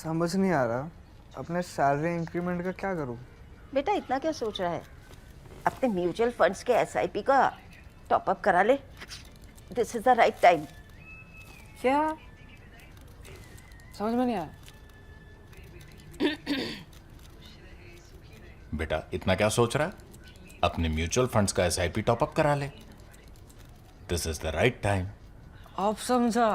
समझ नहीं आ रहा अपने सैलरी इंक्रीमेंट का क्या करूं। बेटा इतना क्या सोच रहा है? अपने म्यूचुअल फंड्स के एसआईपी का टॉप अप करा ले। This is the right time. क्या? समझ में नहीं आया। बेटा इतना क्या सोच रहा है? अपने म्यूचुअल फंड्स का एसआईपी टॉपअप करा ले। This is the right time. आप समझा।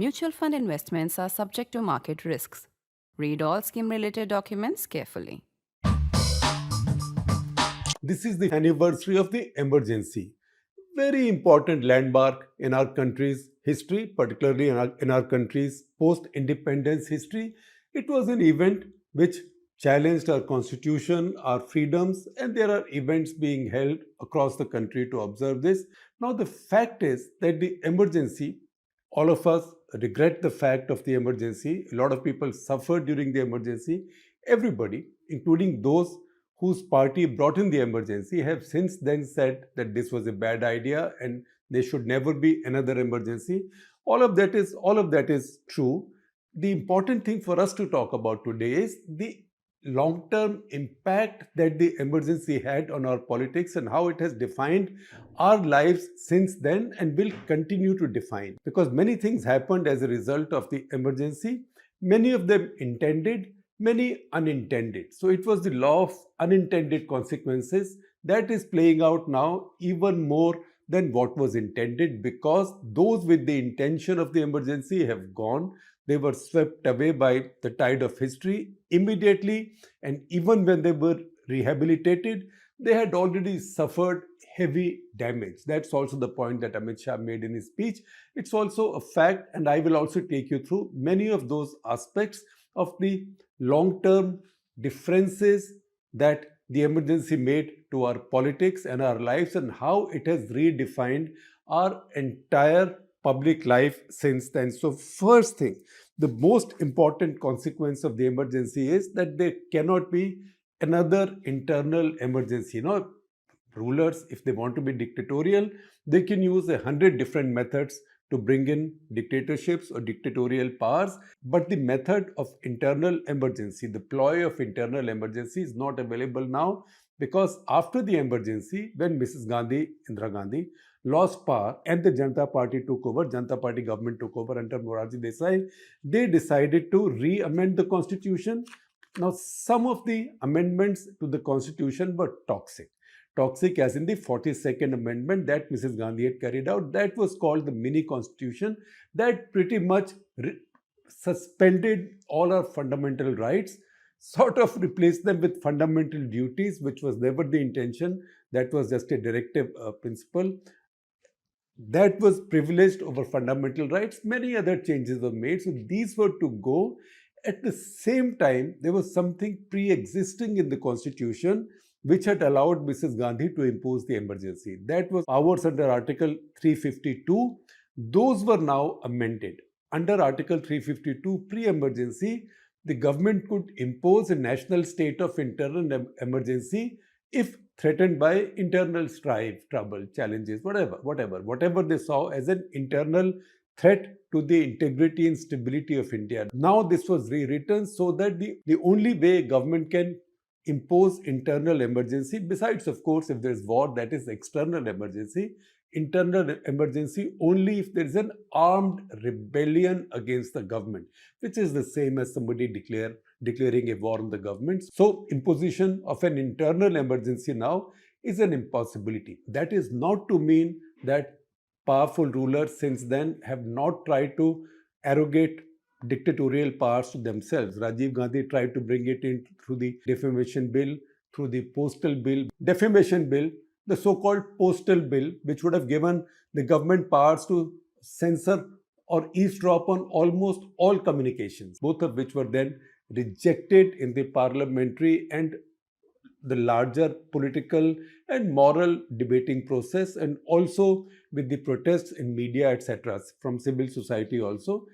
Mutual fund investments are subject to market risks. Read all scheme-related documents carefully. This is the anniversary of the emergency. Very important landmark in our country's history, particularly in our country's post-independence history. It was an event which challenged our constitution, our freedoms, and there are events being held across the country to observe this. Now, the fact is that the emergency, all of us regret the fact of the emergency. A lot of people suffered during the emergency. Everybody, including those whose party brought in the emergency, have since then said that this was a bad idea and there should never be another emergency. All of that is true. The important thing for us to talk about today is the long-term impact that the emergency had on our politics and how it has defined our lives since then and will continue to define. Because many things happened as a result of the emergency, many of them intended, many unintended. So it was the law of unintended consequences that is playing out now even more than what was intended, because those with the intention of the emergency have gone. They were swept away by the tide of history immediately, and even when they were rehabilitated, they had already suffered heavy damage. That's also the point that Amit Shah made in his speech. It's also a fact, and I will also take you through many of those aspects of the long-term differences that the emergency made to our politics and our lives, and how it has redefined our entire public life since then. So first thing, the most important consequence of the emergency is that there cannot be another internal emergency. Rulers, if they want to be dictatorial, they can use 100 different methods to bring in dictatorships or dictatorial powers. But the method of internal emergency, the ploy of internal emergency, is not available now, because after the emergency, when Mrs. Indira Gandhi, lost power and the Janata Party took over, Janata Party government took over under Morarji Desai, they decided to re-amend the constitution. Now, some of the amendments to the constitution were toxic. Toxic as in the 42nd amendment that Mrs. Gandhi had carried out. That was called the mini constitution. That pretty much suspended all our fundamental rights, sort of replaced them with fundamental duties, which was never the intention. That was just a directive principle. That was privileged over fundamental rights. Many other changes were made. So these were to go. At the same time, there was something pre-existing in the constitution which had allowed Mrs. Gandhi to impose the emergency. That was powers under Article 352. Those were now amended. Under Article 352, pre-emergency, the government could impose a national state of internal emergency if threatened by internal strife, trouble, challenges, whatever they saw as an internal threat to the integrity and stability of India. Now this was rewritten so that the only way government can impose internal emergency, besides of course if there is war, that is external emergency. Internal emergency only if there is an armed rebellion against the government, which is the same as somebody declaring a war on the government. So imposition of an internal emergency now is an impossibility. That is not to mean that powerful rulers since then have not tried to arrogate dictatorial powers to themselves. Rajiv Gandhi tried to bring it in through the defamation bill, through the postal bill, defamation bill, the so-called postal bill, which would have given the government powers to censor or eavesdrop on almost all communications, both of which were then rejected in the parliamentary and the larger political and moral debating process, and also with the protests in media, etc., from civil society also.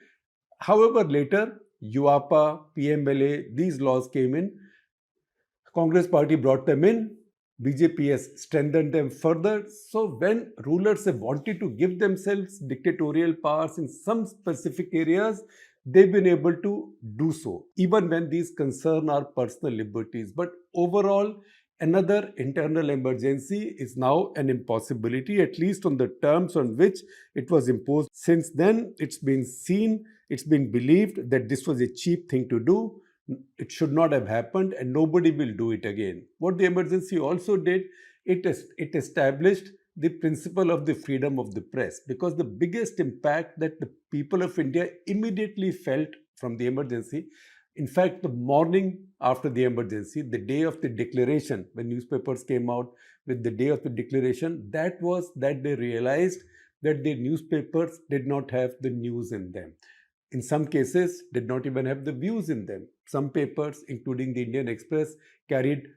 However, later, UAPA, PMLA, these laws came in. Congress party brought them in. BJP has strengthened them further. So when rulers have wanted to give themselves dictatorial powers in some specific areas, they've been able to do so, even when these concern our personal liberties. But overall, another internal emergency is now an impossibility, at least on the terms on which it was imposed. Since then, it's been seen, it's been believed that this was a cheap thing to do. It should not have happened, and nobody will do it again. What the emergency also did, it established the principle of the freedom of the press, because the biggest impact that the people of India immediately felt from the emergency, in fact, the morning after the emergency, the day of the declaration, when newspapers came out with the day of the declaration, that was that they realized that the newspapers did not have the news in them. In some cases, did not even have the views in them. Some papers, including the Indian Express, carried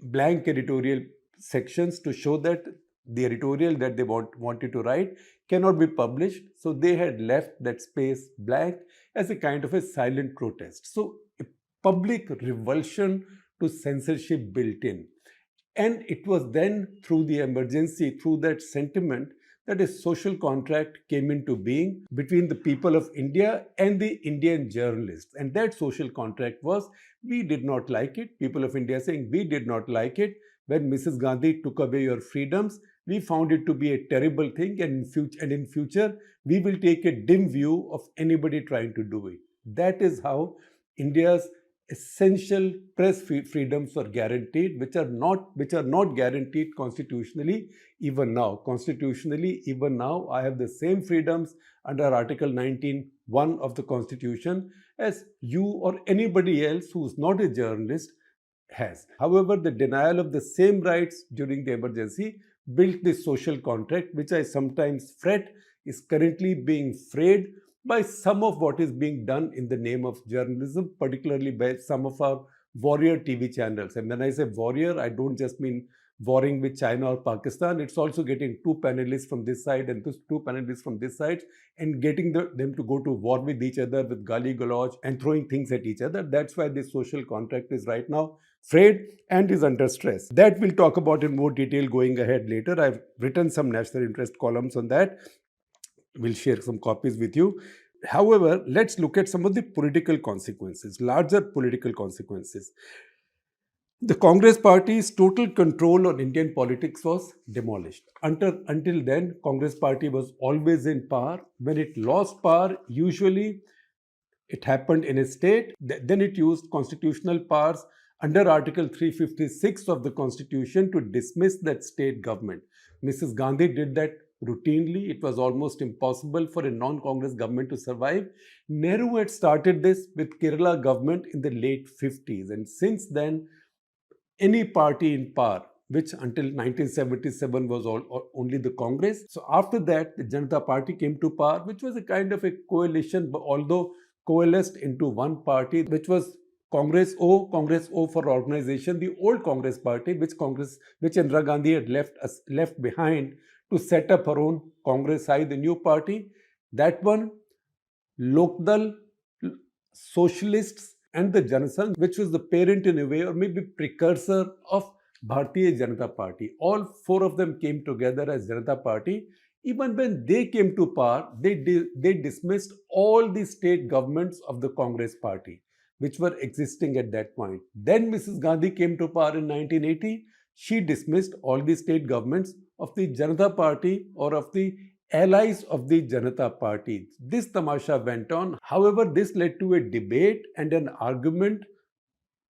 blank editorial sections to show that the editorial that they wanted to write cannot be published. So they had left that space blank as a kind of a silent protest. So a public revulsion to censorship built in. And it was then through the emergency, through that sentiment, that a social contract came into being between the people of India and the Indian journalists. And that social contract was, we did not like it. People of India saying, we did not like it. When Mrs. Gandhi took away your freedoms, we found it to be a terrible thing, and in future, we will take a dim view of anybody trying to do it. That is how India's essential press freedoms were guaranteed, which are not guaranteed constitutionally even now. Constitutionally, even now, I have the same freedoms under Article 19(1) of the Constitution as you or anybody else who is not a journalist has. However, the denial of the same rights during the emergency built this social contract, which I sometimes fret is currently being frayed by some of what is being done in the name of journalism, particularly by some of our warrior TV channels. And when I say warrior, I don't just mean warring with China or Pakistan. It's also getting two panelists from this side and two panelists from this side and getting them to go to war with each other with gali galoj and throwing things at each other. That's why this social contract is right now frayed and is under stress. That we'll talk about in more detail going ahead later. I've written some national interest columns on that. We'll share some copies with you. However, let's look at some of the political consequences, larger political consequences. The Congress Party's total control on Indian politics was demolished. Until then, Congress Party was always in power. When it lost power, usually it happened in a state. Then it used constitutional powers under Article 356 of the Constitution to dismiss that state government. Mrs. Gandhi did that routinely. It was almost impossible for a non-Congress government to survive. Nehru had started this with Kerala government in the late 50s. And since then, any party in power, which until 1977 was only the Congress. So after that, the Janata Party came to power, which was a kind of a coalition, but although coalesced into one party, which was Congress O for organization, the old Congress Party, which Indira Gandhi had left behind to set up her own Congress I, the new party. That one, Lokdal, Socialists, and the Janasangh, which was the parent in a way, or maybe precursor of Bharatiya Janata Party. All four of them came together as Janata Party. Even when they came to power, they dismissed all the state governments of the Congress Party, which were existing at that point. Then Mrs. Gandhi came to power in 1980. She dismissed all the state governments of the Janata Party or of the allies of the Janata Party. This tamasha went on. However, this led to a debate and an argument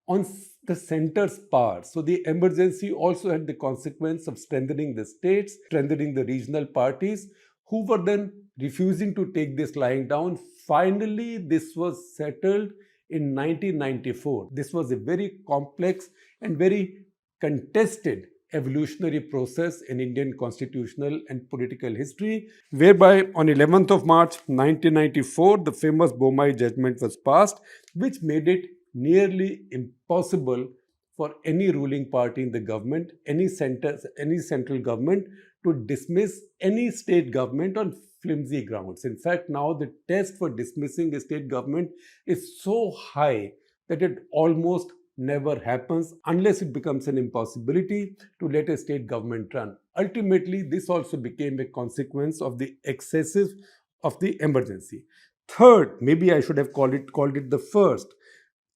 on the center's power. So the emergency also had the consequence of strengthening the states, strengthening the regional parties, who were then refusing to take this lying down. Finally, this was settled in 1994. This was a very complex and very contested evolutionary process in Indian constitutional and political history, whereby on 11th of March 1994, the famous Bomai judgment was passed, which made it nearly impossible for any ruling party in the government, any central government, to dismiss any state government on flimsy grounds. In fact, now the test for dismissing a state government is so high that it almost never happens unless it becomes an impossibility to let a state government run. Ultimately, this also became a consequence of the excessive of the emergency. Third, maybe I should have called it the first.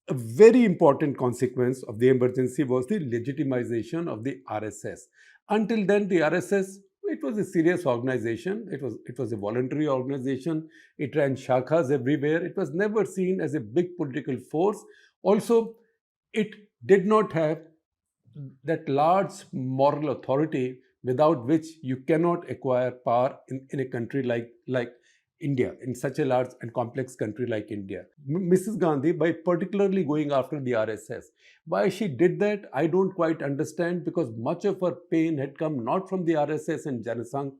A very important consequence of the emergency was the legitimization of the RSS. Until then, the RSS, it was a serious organization. It was a voluntary organization. It ran shakhas everywhere. It was never seen as a big political force. Also, it did not have that large moral authority without which you cannot acquire power in a country like India, in such a large and complex country like India. Mrs. Gandhi, by particularly going after the RSS, why she did that, I don't quite understand, because much of her pain had come not from the RSS and Janasangh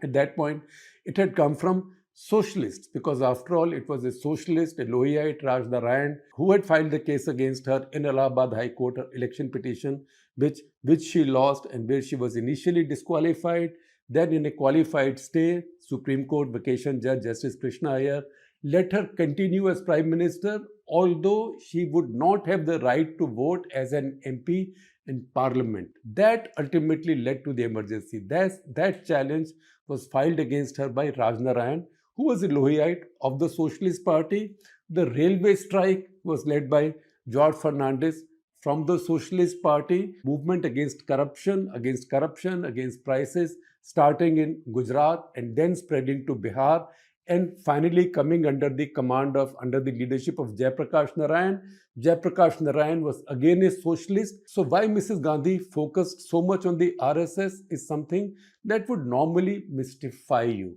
at that point, it had come from socialists, because after all, it was a socialist, a Lohiyite, Raj Narayan, who had filed the case against her in Allahabad High Court, her election petition, which she lost and where she was initially disqualified. Then, in a qualified stay, Supreme Court vacation judge Justice Krishna Iyer let her continue as Prime Minister, although she would not have the right to vote as an MP in Parliament. That ultimately led to the emergency. That challenge was filed against her by Raj Narayan, who was a Lohiyite of the Socialist Party. The railway strike was led by George Fernandez from the Socialist Party. Movement against corruption, against prices, starting in Gujarat and then spreading to Bihar, and finally coming under the leadership of Jayaprakash Narayan. Jayaprakash Narayan was again a socialist. So why Mrs. Gandhi focused so much on the RSS is something that would normally mystify you.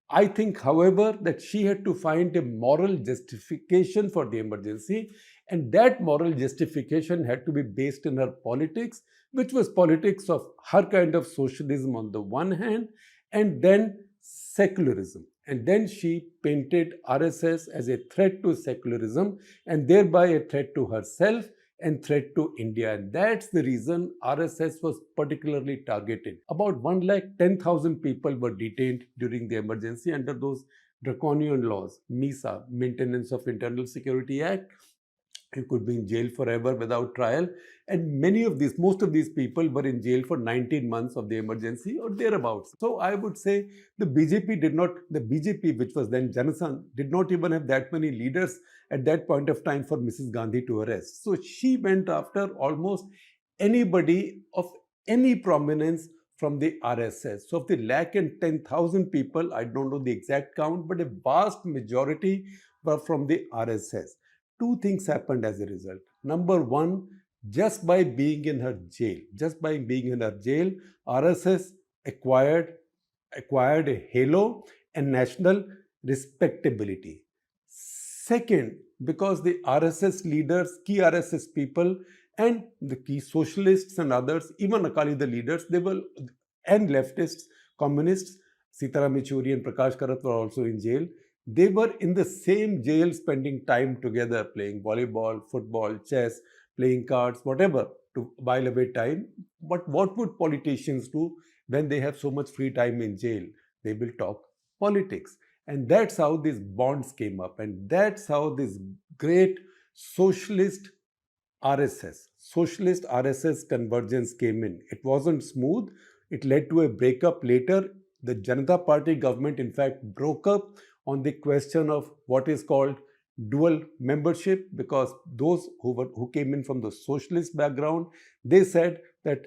I think, however, that she had to find a moral justification for the emergency, and that moral justification had to be based in her politics, which was politics of her kind of socialism on the one hand, and then secularism. And then she painted RSS as a threat to secularism and thereby a threat to herself and threat to India. And that's the reason RSS was particularly targeted. About 110,000 people were detained during the emergency under those draconian laws, MISA, Maintenance of Internal Security Act. You could be in jail forever without trial. And most of these people were in jail for 19 months of the emergency or thereabouts. So I would say the BJP, which was then Janasangh, did not even have that many leaders at that point of time for Mrs. Gandhi to arrest. So she went after almost anybody of any prominence from the RSS. So of the 110,000 people, I don't know the exact count, but a vast majority were from the RSS. Two things happened as a result. Number one, just by being in her jail, RSS acquired a halo and national respectability. Second, because the RSS leaders, key RSS people, and the key socialists and others, even Akali the leaders, and leftists, communists, Sitaram Yechuri and Prakash Karat were also in jail. They were in the same jail, spending time together, playing volleyball, football, chess, playing cards, whatever, to while away time. But what would politicians do when they have so much free time in jail? They will talk politics. And that's how these bonds came up. And that's how this great socialist RSS convergence came in. It wasn't smooth. It led to a breakup later. The Janata Party government, in fact, broke up on the question of what is called dual membership, because those who came in from the socialist background, they said that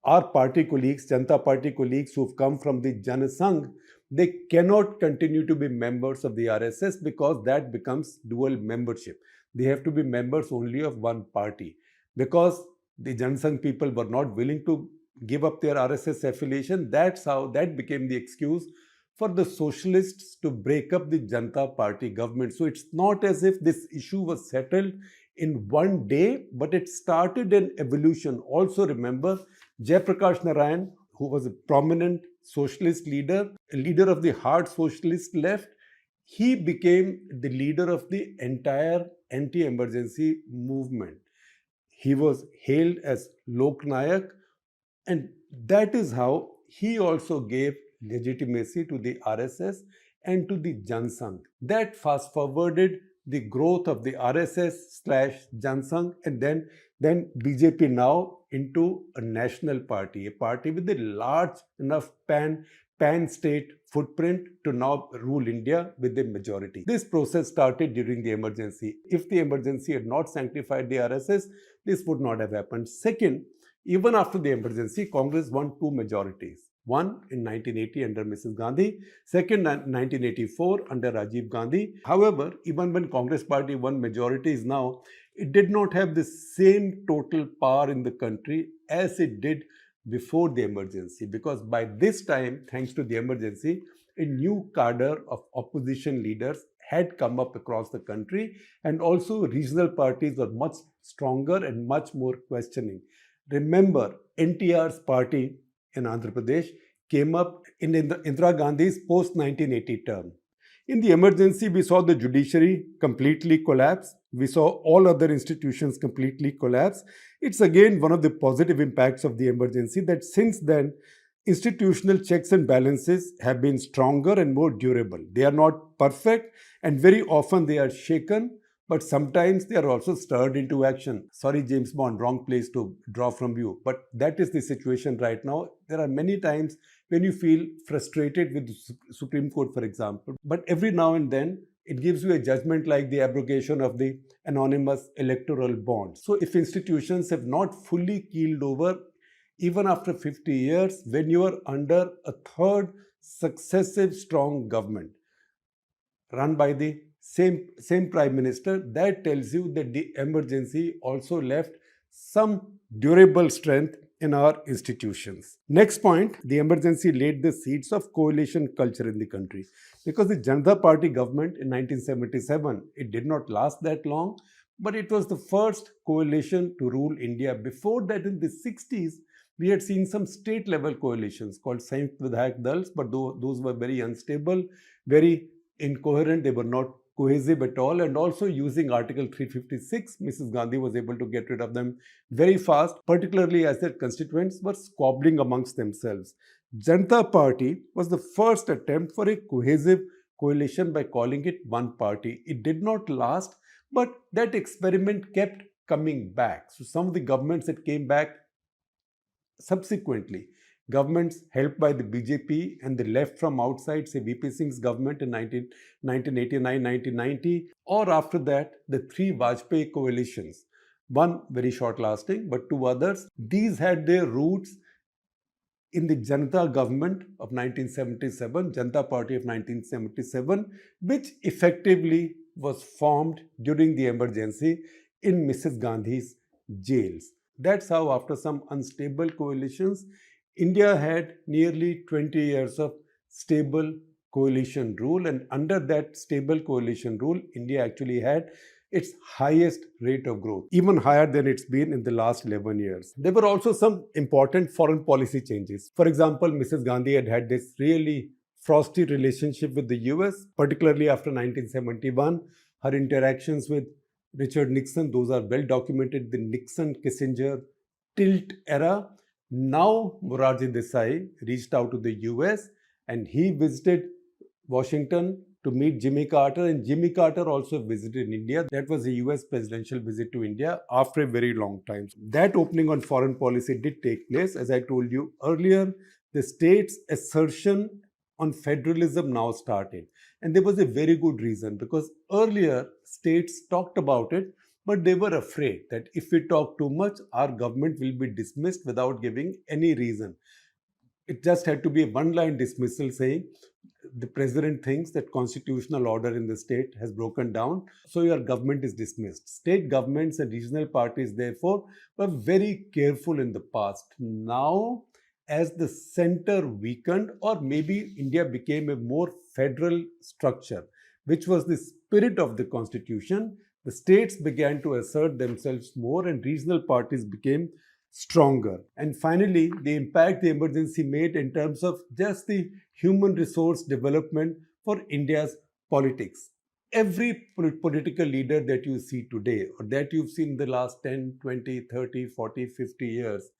our party colleagues, Janata Party colleagues who've come from the Janasangh, they cannot continue to be members of the RSS because that becomes dual membership. They have to be members only of one party. Because the Janasangh people were not willing to give up their RSS affiliation, that became the excuse for the socialists to break up the Janata Party government. So it's not as if this issue was settled in one day, but it started an evolution. Also remember, Jayaprakash Narayan, who was a prominent socialist leader, a leader of the hard socialist left, he became the leader of the entire anti-emergency movement. He was hailed as Lok Nayak, and that is how he also gave legitimacy to the RSS and to the Janasangh. That fast-forwarded the growth of the RSS/Jansang, and then BJP now into a national party, a party with a large enough pan-state footprint to now rule India with a majority. This process started during the emergency. If the emergency had not sanctified the RSS, this would not have happened. Second, even after the emergency, Congress won two majorities. One in 1980 under Mrs. Gandhi, second in 1984 under Rajiv Gandhi. However, even when Congress party won majorities now, it did not have the same total power in the country as it did before the emergency, because by this time, thanks to the emergency, a new cadre of opposition leaders had come up across the country, and also regional parties were much stronger and much more questioning. Remember, NTR's party in Andhra Pradesh came up in Indira Gandhi's post-1980 term. In the emergency, we saw the judiciary completely collapse. We saw all other institutions completely collapse. It's again one of the positive impacts of the emergency that since then, institutional checks and balances have been stronger and more durable. They are not perfect, and very often they are shaken, but sometimes they are also stirred into action. Sorry, James Bond, wrong place to draw from you. But that is the situation right now. There are many times when you feel frustrated with the Supreme Court, for example. But every now and then, it gives you a judgment like the abrogation of the anonymous electoral bond. So if institutions have not fully keeled over, even after 50 years, when you are under a third successive strong government run by the same prime minister, that tells you that the emergency also left some durable strength in our institutions. Next point, the emergency laid the seeds of coalition culture in the country. Because the Janata Party government in 1977, it did not last that long, but it was the first coalition to rule India. Before that, in the 60s, we had seen some state-level coalitions called Sanयुkt Vidhayak Dals, but those were very unstable, very incoherent. They were not cohesive at all, and also using Article 356, Mrs. Gandhi was able to get rid of them very fast, particularly as their constituents were squabbling amongst themselves. Janata Party was the first attempt for a cohesive coalition by calling it one party. It did not last, but that experiment kept coming back. So some of the governments that came back subsequently, governments helped by the BJP and the left from outside, say VP Singh's government in 1989-1990, or after that, the three Vajpayee coalitions, one very short lasting, but two others. These had their roots in the Janata government of 1977, Janata Party of 1977, which effectively was formed during the emergency in Mrs. Gandhi's jails. That's how, after some unstable coalitions, India had nearly 20 years of stable coalition rule, and under that stable coalition rule, India actually had its highest rate of growth, even higher than it's been in the last 11 years. There were also some important foreign policy changes. For example, Mrs. Gandhi had this really frosty relationship with the US, particularly after 1971. Her interactions with Richard Nixon, those are well documented, the Nixon-Kissinger tilt era. Now, Morarji Desai reached out to the US and he visited Washington to meet Jimmy Carter, and Jimmy Carter also visited India. That was a US presidential visit to India after a very long time. That opening on foreign policy did take place. As I told you earlier, the state's assertion on federalism now started. And there was a very good reason, because earlier states talked about it, but they were afraid that if we talk too much, our government will be dismissed without giving any reason. It just had to be a one-line dismissal saying, the president thinks that constitutional order in the state has broken down, so your government is dismissed. State governments and regional parties, therefore, were very careful in the past. Now, as the center weakened, or maybe India became a more federal structure, which was the spirit of the constitution, the states began to assert themselves more and regional parties became stronger. And finally, the impact the emergency made in terms of just the human resource development for India's politics. Every political leader that you see today, or that you've seen in the last 10, 20, 30, 40, 50 years,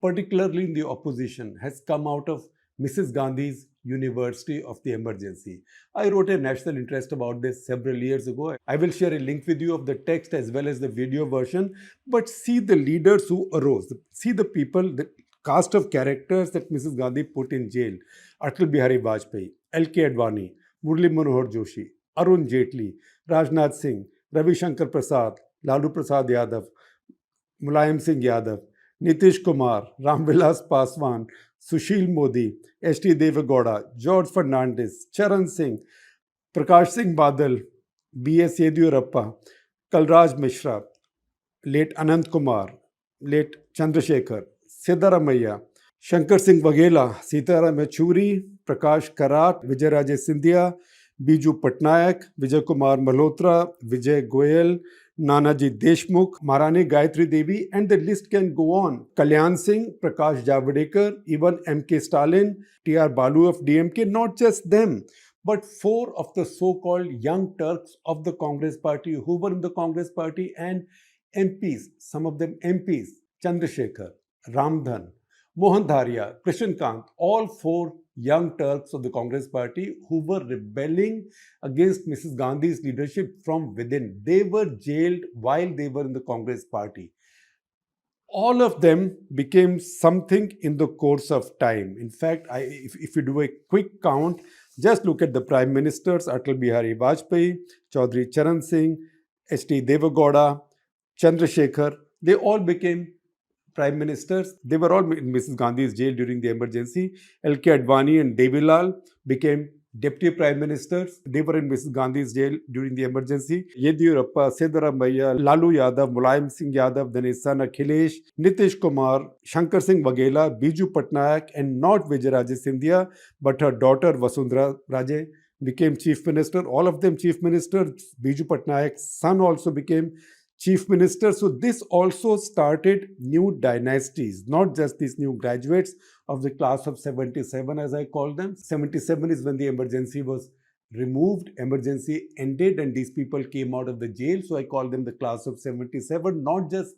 particularly in the opposition, has come out of Mrs. Gandhi's University of the Emergency. I wrote a national interest about this several years ago. I will share a link with you of the text as well as the video version. But see the leaders who arose, see the people, the cast of characters that Mrs. Gandhi put in jail. Atal Bihari Vajpayee, L.K. Advani, Murli Manohar Joshi, Arun Jaitley, Rajnath Singh, Ravi Shankar Prasad, Lalu Prasad Yadav, Mulayam Singh Yadav, Nitish Kumar, Ramvilas Paswan, Sushil Modi, H.T. Devegowda, George Fernandez, Charan Singh, Prakash Singh Badal, B.S. Yediyurappa, Kalraj Mishra, late Anant Kumar, late Chandrasekhar, Siddaramaiah, Shankar Singh Waghela, Sitaram Yechury, Prakash Karat, Vijay Scindia, Biju Patnaik, Vijay Kumar Malhotra, Vijay Goyal, Nanaji Deshmukh, Maharani Gayatri Devi, and the list can go on. Kalyan Singh, Prakash Javadekar, even M.K. Stalin, T.R. Balu of DMK, not just them, but four of the so-called young Turks of the Congress party who were in the Congress party and MPs, some of them MPs, Chandrasekhar, Ramdhan, Mohan Dharia, Krishan Kant, all four young Turks of the Congress party who were rebelling against Mrs. Gandhi's leadership from within. They were jailed while they were in the Congress party. All of them became something in the course of time. In fact, if you do a quick count, just look at the prime ministers, Atal Bihari Vajpayee, Chaudhry Charan Singh, H.T. Devegowda, Chandrasekhar, they all became prime ministers. They were all in Mrs. Gandhi's jail during the emergency. L.K. Advani and Devilal became deputy prime ministers. They were in Mrs. Gandhi's jail during the emergency. Yediyurappa, Siddaramaiah, Lalu Yadav, Mulayam Singh Yadav, then his son Akhilesh, Nitish Kumar, Shankar Singh Waghela, Biju Patnaik, and not Vijay Scindia, but her daughter Vasundhara Raje became chief minister. All of them chief ministers. Biju Patnaik's son also became chief minister. So this also started new dynasties, not just these new graduates of the class of 77, as I call them. 77 is when the emergency was removed, emergency ended, and these people came out of the jail. So I call them the class of 77. Not just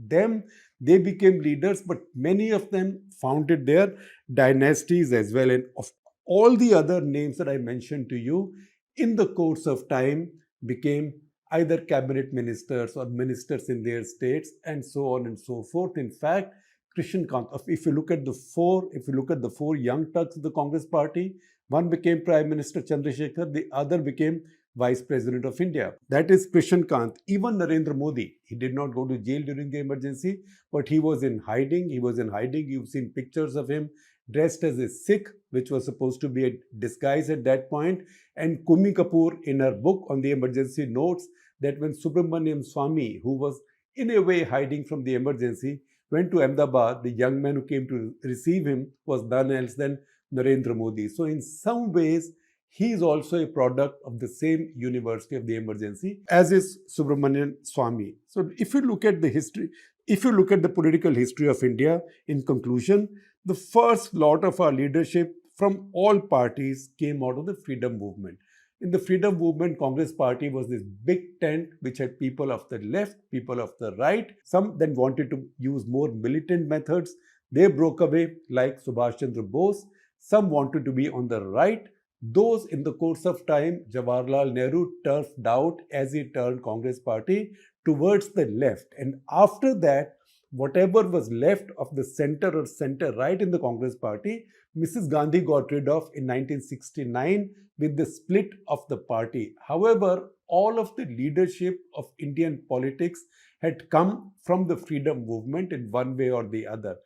them, they became leaders, but many of them founded their dynasties as well. And of all the other names that I mentioned to you, in the course of time became either cabinet ministers or ministers in their states, and so on and so forth. In fact, Krishan Kant, if you look at the four young Turks of the Congress party, one became Prime Minister Chandrasekhar, the other became Vice President of India. That is Krishan Kant. Even Narendra Modi, he did not go to jail during the emergency, but he was in hiding. You've seen pictures of him dressed as a Sikh, which was supposed to be a disguise at that point. And Kumi Kapoor, in her book on the emergency, notes that when Subramaniam Swamy, who was in a way hiding from the emergency, went to Ahmedabad, the young man who came to receive him was none else than Narendra Modi. So in some ways, he is also a product of the same University of the Emergency, as is Subramanian Swamy. So if you look at the history, if you look at the political history of India, in conclusion, the first lot of our leadership from all parties came out of the freedom movement. In the freedom movement, Congress party was this big tent which had people of the left, people of the right. Some then wanted to use more militant methods. They broke away like Subhash Chandra Bose. Some wanted to be on the right. Those in the course of time, Jawaharlal Nehru turfed out as he turned Congress party towards the left. And after that, whatever was left of the center or center right in the Congress party, Mrs. Gandhi got rid of in 1969 with the split of the party. However, all of the leadership of Indian politics had come from the freedom movement in one way or the other.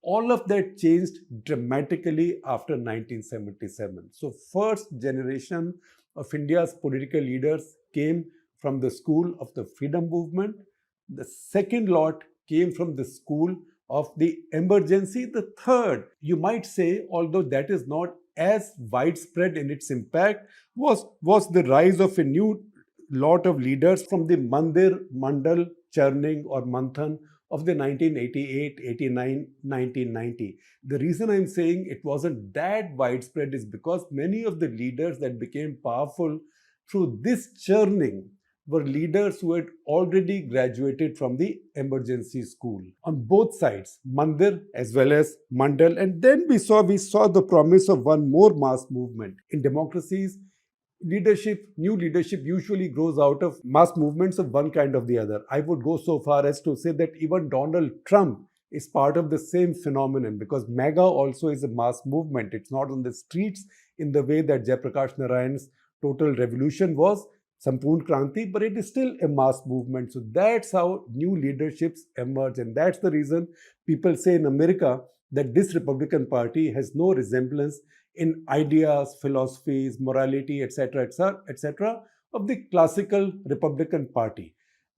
All of that changed dramatically after 1977. So first generation of India's political leaders came from the school of the freedom movement. The second lot came from the school of the emergency. The third, you might say, although that is not as widespread in its impact, was the rise of a new lot of leaders from the Mandir, Mandal, churning or Manthan of the 1988, 89, 1990. The reason I'm saying it wasn't that widespread is because many of the leaders that became powerful through this churning were leaders who had already graduated from the emergency school on both sides, Mandir as well as Mandal. And then we saw the promise of one more mass movement. In democracies, new leadership usually grows out of mass movements of one kind or the other. I would go so far as to say that even Donald Trump is part of the same phenomenon, because MAGA also is a mass movement. It's not on the streets in the way that Jayaprakash Narayan's total revolution was, Sampurn Kranti, but it is still a mass movement. So that's how new leaderships emerge. And that's the reason people say in America that this Republican Party has no resemblance in ideas, philosophies, morality, etc., etc., of the classical Republican Party.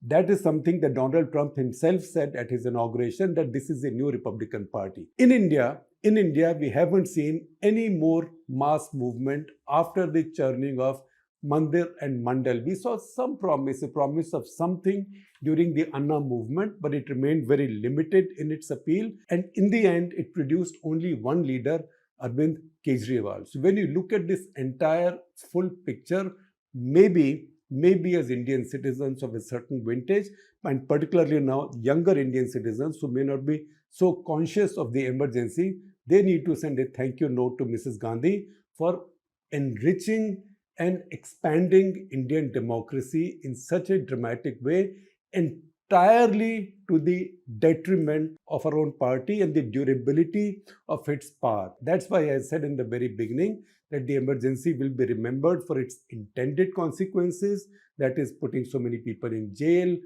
That is something that Donald Trump himself said at his inauguration, that this is a new Republican Party. In India, we haven't seen any more mass movement after the churning of Mandir and Mandal. We saw some promise, a promise of something during the Anna movement, but it remained very limited in its appeal. And in the end, it produced only one leader, Arvind Kejriwal. So when you look at this entire full picture, maybe as Indian citizens of a certain vintage, and particularly now younger Indian citizens who may not be so conscious of the emergency, they need to send a thank you note to Mrs. Gandhi for enriching and expanding Indian democracy in such a dramatic way, entirely to the detriment of our own party and the durability of its power. That's why I said in the very beginning that the emergency will be remembered for its intended consequences, that is putting so many people in jail,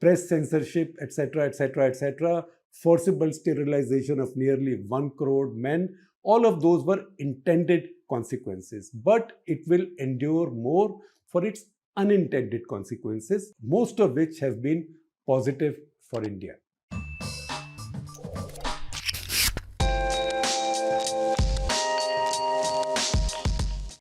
press censorship, etc., etc., etc., forcible sterilization of nearly 1 crore men. All of those were intended consequences, but it will endure more for its unintended consequences, most of which have been positive for India.